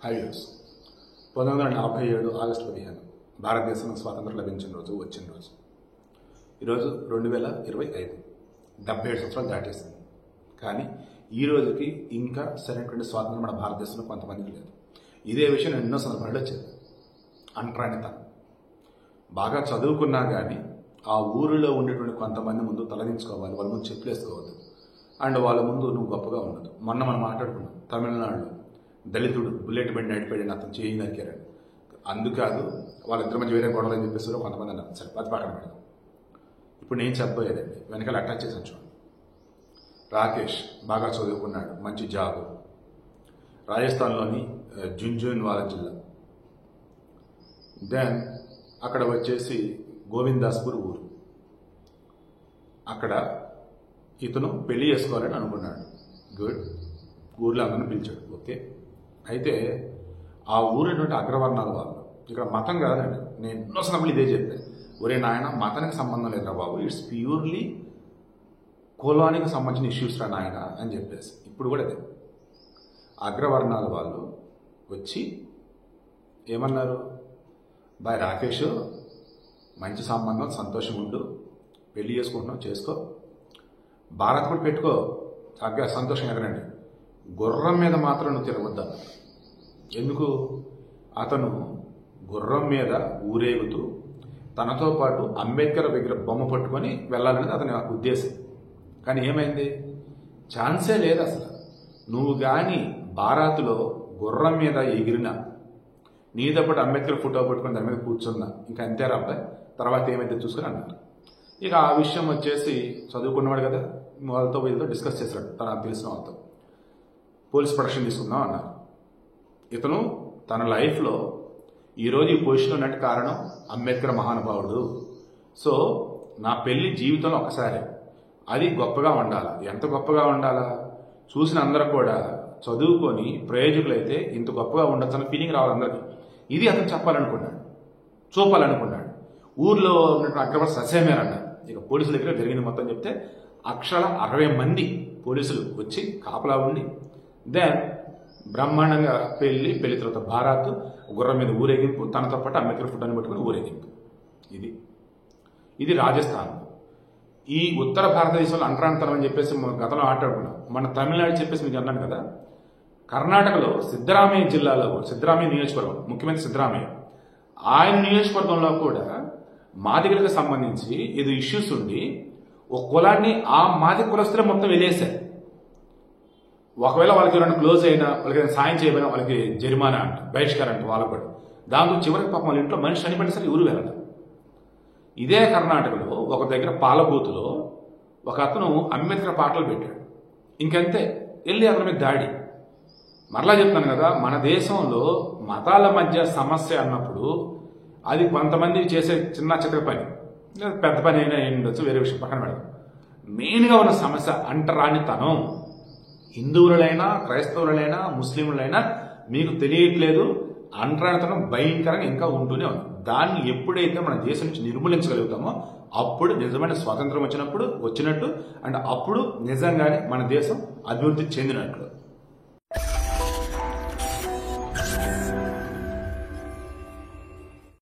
Highways 1947 August 15 భారతదేశానికి స్వాతంత్రం లభించిన రోజు వచ్చిన రోజు. ఈరోజు 2025 77 సంవత్సరాలు దాటేసింది. కానీ ఈ రోజుకి ఇంకా సరైనటువంటి స్వాతంత్రం మన భారతదేశంలో కొంతమందికి లేదు. ఇదే విషయం నేను ఎన్నో సందర్భాల్లో వచ్చేది. అంటరానితనం బాగా చదువుకున్నా కానీ ఆ ఊరిలో ఉండేటువంటి కొంతమంది ముందు తలదించుకోవాలి, వాళ్ళ ముందు చెప్పులు వేసుకోవద్దు, అండ్ వాళ్ళ ముందు నువ్వు గొప్పగా ఉండదు. మొన్న మనం మాట్లాడుకున్నాం, తమిళనాడులో దళితుడు బుల్లెట్ బండి నడిపాడని అతను చేయి నరికారని. అందుకాదు వాళ్ళిద్దరి మధ్య వేరే గొడవలు అని చెప్పేసి కొంతమంది అన్నారు. సరే, అది పక్కన పెడదాం. ఇప్పుడు నేను చెప్పబోయేదండి, వెనకాల అటాచ్ చేసాను చూడండి. రాకేష్ బాగా చదువుకున్నాడు, మంచి జాబ్, రాజస్థాన్లోని జున్జున్వాలా జిల్లా. దెన్ అక్కడ వచ్చేసి గోవిందాస్పూర్ ఊరు. అక్కడ ఇతను పెళ్లి చేసుకోవాలని అనుకున్నాడు. గుడ్, ఊర్లో అందరిని పిలిచాడు. ఓకే, అయితే ఆ ఊరినటువంటి అగ్రవర్ణాల వాళ్ళు, ఇక్కడ మతం కాదండి, నేను ఎన్నో సందర్భాలు ఇదే చెప్పాను. ఒరే నాయన, మతానికి సంబంధం లేదురా బాబు, ఇట్స్ ప్యూర్లీ కులానికి సంబంధించిన ఇష్యూస్ రా నాయన అని చెప్పేసి. ఇప్పుడు కూడా అదే అగ్రవర్ణాల వాళ్ళు వచ్చి ఏమన్నారు, బాయ్ రాకేష్, మంచి సంబంధం, సంతోషం ఉండు, పెళ్లి చేసుకుంటున్నావు చేసుకో, భారత్ కూడా పెట్టుకో, చక్కగా సంతోషంగా ఎగరండి, గుర్రం మీద మాత్రం నువ్వు తిరగొద్దా. ఎందుకు? అతను గుర్రం మీద ఊరేగుతూ తనతో పాటు అంబేద్కర్ దగ్గర బొమ్మ పట్టుకొని వెళ్ళాలనేది అతని ఉద్దేశం. కానీ ఏమైంది? ఛాన్సే లేదు అసలు. నువ్వు కానీ భారత్లో గుర్రం మీద ఎగిరినా, నీతో పాటు అంబేద్కర్ ఫోటో పట్టుకొని దాని మీద కూర్చున్నా, ఇంకా అంతేరా అబ్బాయి, తర్వాత ఏమైతే చూసుకుని అన్నారు. ఇక ఆ విషయం వచ్చేసి చదువుకున్నవాడు కదా, వాళ్ళతో వీళ్ళతో డిస్కస్ చేశాడు, తనకు తెలిసిన వాళ్ళతో. పోలీస్ ప్రొటెక్షన్ తీసుకుందాం అన్నారు. ఇతను తన లైఫ్లో ఈరోజు ఈ పొజిషన్లో ఉన్నట్టు కారణం అంబేద్కర్ మహానుభావుడు. సో నా పెళ్లి జీవితంలో ఒకసారి, అది గొప్పగా ఉండాలా. ఎంత గొప్పగా ఉండాలా? చూసిన అందరూ కూడా చదువుకొని ప్రయోజకులైతే ఇంత గొప్పగా ఉండొచ్చు అన్న ఫీలింగ్ రావాలి అందరికీ. ఇది అతను చెప్పాలనుకున్నాడు, చూపాలనుకున్నాడు. ఊర్లో ఉన్నటువంటి అగ్రవర్ణ ససేమేరన్నారు. ఇక పోలీసుల దగ్గర జరిగింది మొత్తం చెప్తే అక్షరాల 60 మంది పోలీసులు వచ్చి కాపలా ఉండి, దెన్ బ్రహ్మాండంగా పెళ్లి తర్వాత భారత్, గుర్రం మీద ఊరేగింపు, తనతో పాటు అంబేద్కర్ ఫోటోని పట్టుకుని ఊరేగింపు. ఇది రాజస్థాన్. ఈ ఉత్తర భారతదేశంలో అంటరానితనం అని చెప్పేసి గతంలో ఆటాడుకున్నాం. మన తమిళనాడు చెప్పేసి మీకు అన్నాను కదా, కర్ణాటకలో సిద్ధరామయ్య జిల్లాలో, సిద్ధరామయ్య నియోజకవర్గం, ముఖ్యమంత్రి సిద్ధరామయ్య, ఆయన నియోజకవర్గంలో కూడా మాదిగలకు సంబంధించి ఏదో ఇష్యూస్ ఉండి ఒక కులాన్ని ఆ మాది కులస్తులే మొత్తం వెళ్ళేశారు. ఒకవేళ వాళ్ళకి ఎవరైనా క్లోజ్ అయినా, వాళ్ళకి సాయం చేయబోయినా వాళ్ళకి జరిమానా అంట, బహిష్కారం అంట వాళ్ళకు కూడా. దాంతో చివరికి పాపం వాళ్ళ ఇంట్లో మనిషి చనిపోయిన సరే ఊరు వెళ్ళదు. ఇదే కర్ణాటకలో ఒక దగ్గర పాలబూతులో ఒక అతను అంబేద్కర్ పాటలు పెట్టాడు. ఇంకంతే, వెళ్ళి అతని మీద దాడి. మరలా చెప్తాను కదా, మన దేశంలో మతాల మధ్య సమస్య అన్నప్పుడు అది కొంతమంది చేసే చిన్న చిత్ర పని, పెద్ద పని అయినా ఉండొచ్చు, వేరే విషయం పక్కన పెడదాం. మెయిన్గా ఉన్న సమస్య అంటరానితనం. హిందువులైనా, క్రైస్తవులైనా, ముస్లింలైనా మీకు తెలియట్లేదు, అంటరానితనం భయంకరంగా ఇంకా ఉంటూనే ఉంది. దాన్ని ఎప్పుడైతే మన దేశం నుంచి నిర్మూలించగలుగుతామో అప్పుడు నిజమైన స్వాతంత్రం వచ్చినట్టు, అండ్ అప్పుడు నిజంగానే మన దేశం అభివృద్ధి చెందినట్లు.